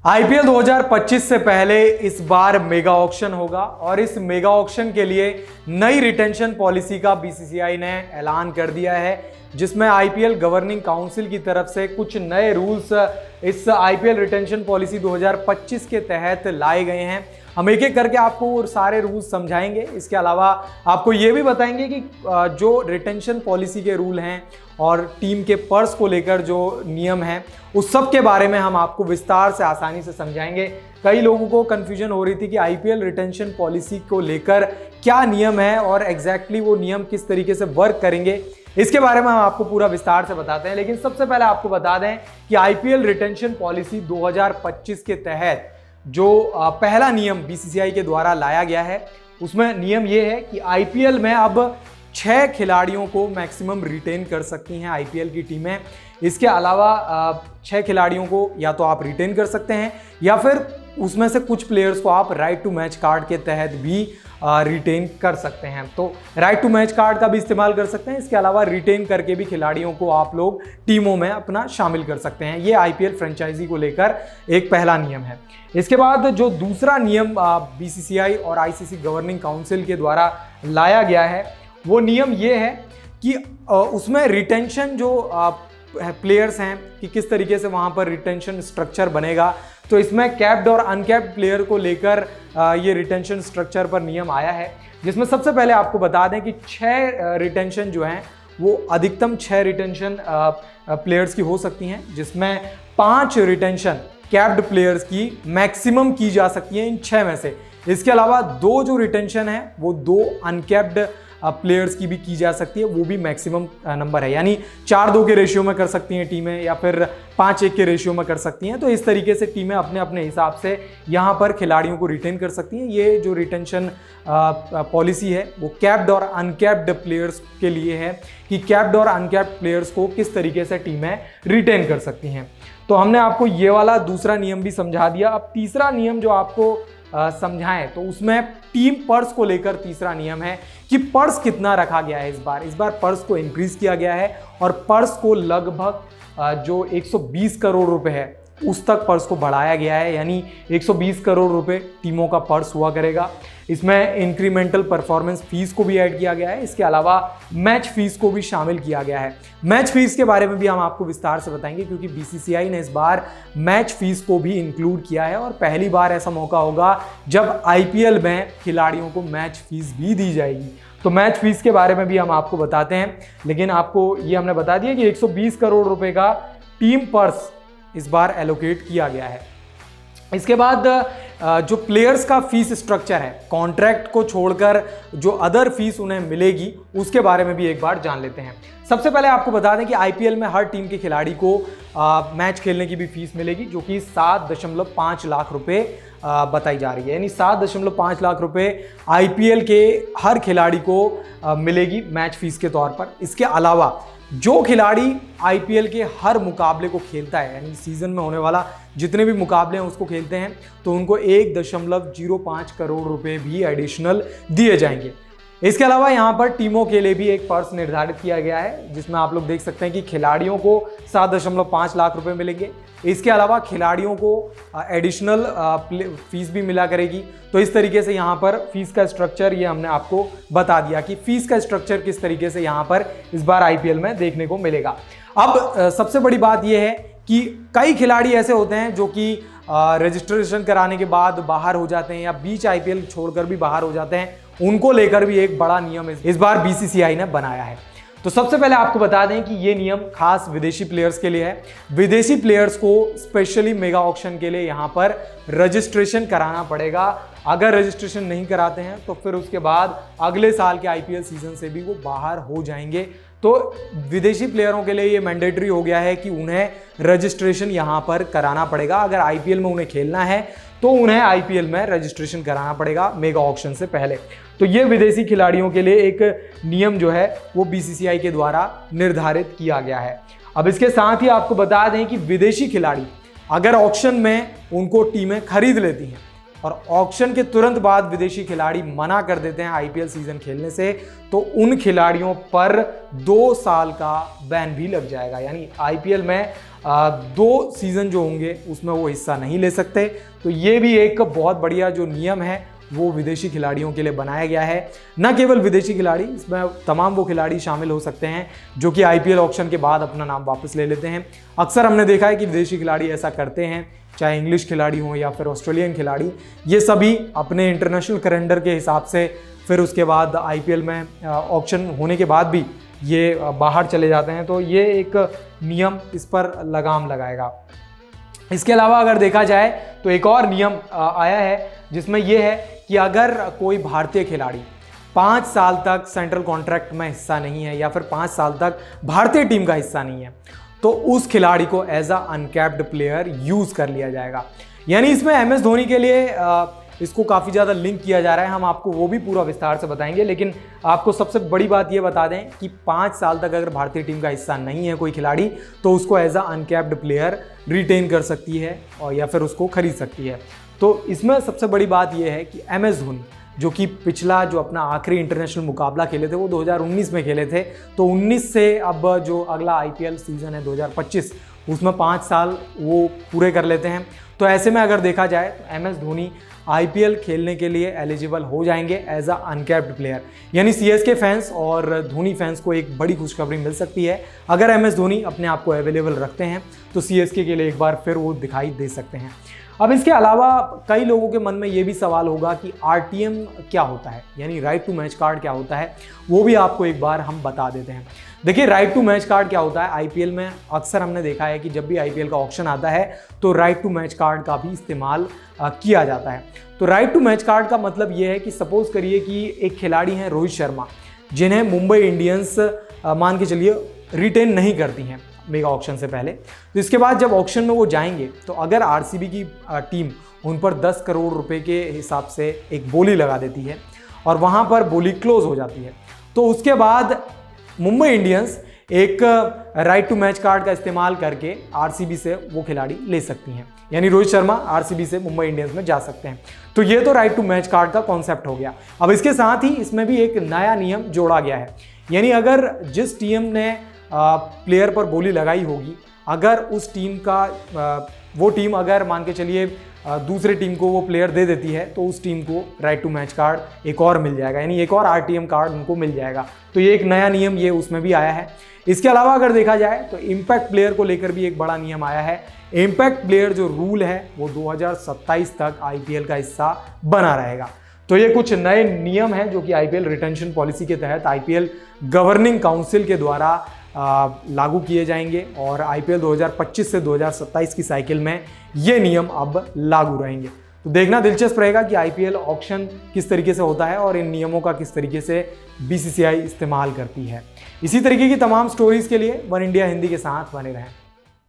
IPL 2025 से पहले इस बार मेगा ऑक्शन होगा और इस मेगा ऑक्शन के लिए नई रिटेंशन पॉलिसी का बीसीसीआई ने ऐलान कर दिया है, जिसमें आईपीएल गवर्निंग काउंसिल की तरफ से कुछ नए रूल्स इस आईपीएल रिटेंशन पॉलिसी 2025 के तहत लाए गए हैं। हम एक एक करके आपको सारे रूल्स समझाएंगे। इसके अलावा आपको ये भी बताएंगे कि जो रिटेंशन पॉलिसी के रूल हैं और टीम के पर्स को लेकर जो नियम हैं उस सब के बारे में हम आपको विस्तार से आसानी से समझाएंगे। कई लोगों को कन्फ्यूजन हो रही थी कि आईपीएल रिटेंशन पॉलिसी को लेकर क्या नियम है और एग्जैक्टली वो नियम किस तरीके से वर्क करेंगे, इसके बारे में हम आपको पूरा विस्तार से बताते हैं। लेकिन सबसे पहले आपको बता दें कि आईपीएल रिटेंशन पॉलिसी 2025 के तहत जो पहला नियम बीसीसीआई के द्वारा लाया गया है उसमें नियम ये है कि आईपीएल में अब 6 खिलाड़ियों को मैक्सिमम रिटेन कर सकती हैं आईपीएल की टीमें। इसके अलावा 6 खिलाड़ियों को या तो आप रिटेन कर सकते हैं या फिर उसमें से कुछ प्लेयर्स को आप राइट टू मैच कार्ड के तहत भी रिटेन कर सकते हैं। तो राइट टू मैच कार्ड का भी इस्तेमाल कर सकते हैं। इसके अलावा रिटेन करके भी खिलाड़ियों को आप लोग टीमों में अपना शामिल कर सकते हैं। ये आईपीएल फ्रेंचाइजी को लेकर एक पहला नियम है। इसके बाद जो दूसरा नियम बीसीसीआई और आईसीसी गवर्निंग काउंसिल के द्वारा लाया गया है वो नियम ये है कि उसमें रिटेंशन जो प्लेयर्स हैं कि किस तरीके से वहाँ पर रिटेंशन स्ट्रक्चर बनेगा। तो इसमें कैप्ड और अनकैप्ड प्लेयर को लेकर ये रिटेंशन स्ट्रक्चर पर नियम आया है, जिसमें सबसे पहले आपको बता दें कि 6 रिटेंशन जो हैं वो अधिकतम 6 रिटेंशन प्लेयर्स की हो सकती हैं, जिसमें 5 रिटेंशन कैप्ड प्लेयर्स की मैक्सिमम की जा सकती है इन 6 में से। इसके अलावा 2 जो रिटेंशन है वो 2 अनकैप्ड प्लेयर्स की भी की जा सकती है, वो भी मैक्सिमम नंबर है, यानी 4-2 के रेशियो में कर सकती हैं टीमें या फिर 5-1 के रेशियो में कर सकती हैं। तो इस तरीके से टीमें अपने अपने हिसाब से यहाँ पर खिलाड़ियों को रिटेन कर सकती हैं। ये जो रिटेंशन पॉलिसी है वो कैप्ड और अनकैप्ड प्लेयर्स के लिए है कि कैप्ड और अनकैप्ड प्लेयर्स को किस तरीके से टीमें रिटेन कर सकती हैं। तो हमने आपको ये वाला दूसरा नियम भी समझा दिया। अब तीसरा नियम जो आपको समझाएं तो उसमें टीम पर्स को लेकर तीसरा नियम है कि पर्स कितना रखा गया है। इस बार पर्स को इंक्रीज किया गया है और पर्स को लगभग जो 120 करोड़ रुपए है उस तक पर्स को बढ़ाया गया है, यानी 120 करोड़ रुपए टीमों का पर्स हुआ करेगा। इसमें इंक्रीमेंटल परफॉर्मेंस फीस को भी ऐड किया गया है। इसके अलावा मैच फीस को भी शामिल किया गया है। मैच फीस के बारे में भी हम आपको विस्तार से बताएंगे, क्योंकि बीसीसीआई ने इस बार मैच फीस को भी इंक्लूड किया है और पहली बार ऐसा मौका होगा जब आईपीएल में खिलाड़ियों को मैच फीस भी दी जाएगी। तो मैच फीस के बारे में भी हम आपको बताते हैं, लेकिन आपको ये हमने बता दिया कि 120 करोड़ रुपए का टीम पर्स इस बार एलोकेट किया गया है। इसके बाद जो प्लेयर्स का फीस स्ट्रक्चर है, कॉन्ट्रैक्ट को छोड़कर जो अदर फीस उन्हें मिलेगी उसके बारे में भी एक बार जान लेते हैं। सबसे पहले आपको बता दें कि आईपीएल में हर टीम के खिलाड़ी को मैच खेलने की भी फीस मिलेगी, जो कि 7.5 लाख रुपए बताई जा रही है, यानी 7.5 लाख रुपए आईपीएल के हर खिलाड़ी को मिलेगी मैच फीस के तौर पर। इसके अलावा जो खिलाड़ी आईपीएल के हर मुकाबले को खेलता है, यानी सीजन में होने वाला जितने भी मुकाबले हैं उसको खेलते हैं, तो उनको 1.05 करोड़ रुपए भी एडिशनल दिए जाएंगे। इसके अलावा यहाँ पर टीमों के लिए भी एक पर्स निर्धारित किया गया है, जिसमें आप लोग देख सकते हैं कि खिलाड़ियों को 7.5 लाख रुपए मिलेंगे। इसके अलावा खिलाड़ियों को एडिशनल फीस भी मिला करेगी। तो इस तरीके से यहाँ पर फीस का स्ट्रक्चर ये हमने आपको बता दिया कि फीस का स्ट्रक्चर किस तरीके से यहाँ पर इस बार आईपीएल में देखने को मिलेगा। अब सबसे बड़ी बात यह है कि कई खिलाड़ी ऐसे होते हैं जो कि रजिस्ट्रेशन कराने के बाद बाहर हो जाते हैं या बीच आईपीएल छोड़कर भी बाहर हो जाते हैं, उनको लेकर भी एक बड़ा नियम इस बार बीसीसीआई ने बनाया है। तो सबसे पहले आपको बता दें कि ये नियम खास विदेशी प्लेयर्स के लिए है। विदेशी प्लेयर्स को स्पेशली मेगा ऑक्शन के लिए यहाँ पर रजिस्ट्रेशन कराना पड़ेगा। अगर रजिस्ट्रेशन नहीं कराते हैं तो फिर उसके बाद अगले साल के आईपीएल सीजन से भी वो बाहर हो जाएंगे। तो विदेशी प्लेयरों के लिए ये मैंडेटरी हो गया है कि उन्हें रजिस्ट्रेशन यहाँ पर कराना पड़ेगा। अगर आईपीएल में उन्हें खेलना है तो उन्हें आईपीएल में रजिस्ट्रेशन कराना पड़ेगा मेगा ऑक्शन से पहले। तो ये विदेशी खिलाड़ियों के लिए एक नियम जो है वो बीसीसीआई के द्वारा निर्धारित किया गया है। अब इसके साथ ही आपको बता दें कि विदेशी खिलाड़ी अगर ऑक्शन में उनको टीमें खरीद लेती हैं और ऑक्शन के तुरंत बाद विदेशी खिलाड़ी मना कर देते हैं आईपीएल सीजन खेलने से, तो उन खिलाड़ियों पर 2 साल का बैन भी लग जाएगा। यानी आईपीएल में 2 सीजन जो होंगे उसमें वो हिस्सा नहीं ले सकते। तो ये भी एक बहुत बढ़िया जो नियम है वो विदेशी खिलाड़ियों के लिए बनाया गया है। न केवल विदेशी खिलाड़ी, इसमें तमाम वो खिलाड़ी शामिल हो सकते हैं जो कि आईपीएल ऑक्शन के बाद अपना नाम वापस ले लेते हैं। अक्सर हमने देखा है कि विदेशी खिलाड़ी ऐसा करते हैं, चाहे इंग्लिश खिलाड़ी हों या फिर ऑस्ट्रेलियन खिलाड़ी, ये सभी अपने इंटरनेशनल कैलेंडर के हिसाब से फिर उसके बाद आईपीएल में ऑक्शन होने के बाद भी ये बाहर चले जाते हैं। तो ये एक नियम इस पर लगाम लगाएगा। इसके अलावा अगर देखा जाए तो एक और नियम आया है जिसमें यह है कि अगर कोई भारतीय खिलाड़ी 5 साल तक सेंट्रल कॉन्ट्रैक्ट में हिस्सा नहीं है या फिर 5 साल तक भारतीय टीम का हिस्सा नहीं है, तो उस खिलाड़ी को as a uncapped player use कर लिया जाएगा। यानी इसमें एमएस धोनी के लिए इसको काफ़ी ज़्यादा लिंक किया जा रहा है। हम आपको वो भी पूरा विस्तार से बताएंगे, लेकिन आपको सबसे बड़ी बात ये बता दें कि 5 साल तक अगर भारतीय टीम का हिस्सा नहीं है कोई खिलाड़ी, तो उसको as a uncapped player retain कर सकती है और या फिर उसको खरीद सकती है। तो इसमें सबसे बड़ी बात यह है कि एमएस धोनी जो कि पिछला जो अपना आखिरी इंटरनेशनल मुकाबला खेले थे वो 2019 में खेले थे, तो 19 से अब जो अगला आईपीएल सीजन है 2025 उसमें 5 साल वो पूरे कर लेते हैं। तो ऐसे में अगर देखा जाए तो एमएस धोनी आईपीएल खेलने के लिए एलिजिबल हो जाएंगे एज अ अनकैप्ड प्लेयर। यानी सीएसके फैंस और धोनी फैंस को एक बड़ी खुशखबरी मिल सकती है। अगर एमएस धोनी अपने आप को अवेलेबल रखते हैं तो सीएसके के लिए एक बार फिर वो दिखाई दे सकते हैं। अब इसके अलावा कई लोगों के मन में ये भी सवाल होगा कि आरटीएम क्या होता है, यानी राइट टू मैच कार्ड क्या होता है, वो भी आपको एक बार हम बता देते हैं। देखिए, राइट टू मैच कार्ड क्या होता है, आईपीएल में अक्सर हमने देखा है कि जब भी आईपीएल का ऑक्शन आता है तो राइट टू मैच कार्ड का भी इस्तेमाल किया जाता है। तो राइट टू मैच कार्ड का मतलब ये है कि सपोज करिए कि एक खिलाड़ी हैं रोहित शर्मा, जिन्हें मुंबई इंडियंस मान के चलिए रिटेन नहीं करती हैं मेगा ऑक्शन से पहले। तो इसके बाद जब ऑक्शन में वो जाएंगे तो अगर आरसीबी की टीम उन पर 10 करोड़ रुपए के हिसाब से एक बोली लगा देती है और वहाँ पर बोली क्लोज हो जाती है, तो उसके बाद मुंबई इंडियंस एक राइट टू मैच कार्ड का इस्तेमाल करके आरसीबी से वो खिलाड़ी ले सकती हैं। यानी रोहित शर्मा आरसीबी से मुंबई इंडियंस में जा सकते हैं। तो ये तो राइट टू मैच कार्ड का कॉन्सेप्ट हो गया। अब इसके साथ ही इसमें भी एक नया नियम जोड़ा गया है। यानी अगर जिस टीम ने प्लेयर पर बोली लगाई होगी, अगर उस टीम का वो टीम अगर मान के चलिए दूसरे टीम को वो प्लेयर दे देती है, तो उस टीम को राइट टू मैच कार्ड एक और मिल जाएगा, यानी एक और आरटीएम कार्ड उनको मिल जाएगा। तो ये एक नया नियम ये उसमें भी आया है। इसके अलावा अगर देखा जाए तो इम्पैक्ट प्लेयर को लेकर भी एक बड़ा नियम आया है। इम्पैक्ट प्लेयर जो रूल है वो 2027 तक आईपीएल का हिस्सा बना रहेगा। तो ये कुछ नए नियम हैं जो कि आईपीएल रिटेंशन पॉलिसी के तहत आईपीएल गवर्निंग काउंसिल के द्वारा लागू किए जाएंगे और आईपीएल 2025 से 2027 की साइकिल में ये नियम अब लागू रहेंगे। तो देखना दिलचस्प रहेगा कि आईपीएल ऑक्शन किस तरीके से होता है और इन नियमों का किस तरीके से बीसीसीआई इस्तेमाल करती है। इसी तरीके की तमाम स्टोरीज के लिए वन इंडिया हिंदी के साथ बने रहें।